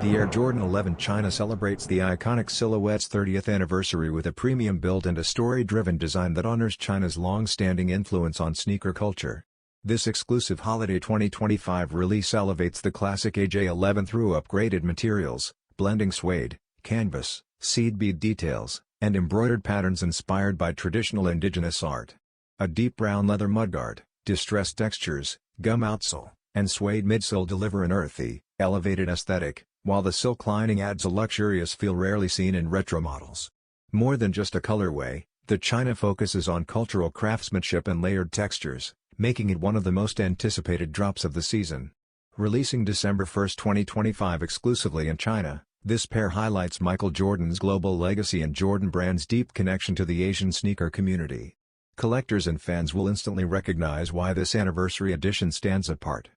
The Air Jordan 11 China celebrates the iconic silhouette's 30th anniversary with a premium build and a story-driven design that honors China's long-standing influence on sneaker culture. This exclusive holiday 2025 release elevates the classic AJ11 through upgraded materials, blending suede, canvas, seed bead details, and embroidered patterns inspired by traditional indigenous art. A deep brown leather mudguard, distressed textures, gum outsole, and suede midsole deliver an earthy, elevated aesthetic, while the silk lining adds a luxurious feel rarely seen in retro models. More than just a colorway, the China focuses on cultural craftsmanship and layered textures, making it one of the most anticipated drops of the season. Releasing December 1, 2025 exclusively in China, this pair highlights Michael Jordan's global legacy and Jordan Brand's deep connection to the Asian sneaker community. Collectors and fans will instantly recognize why this anniversary edition stands apart.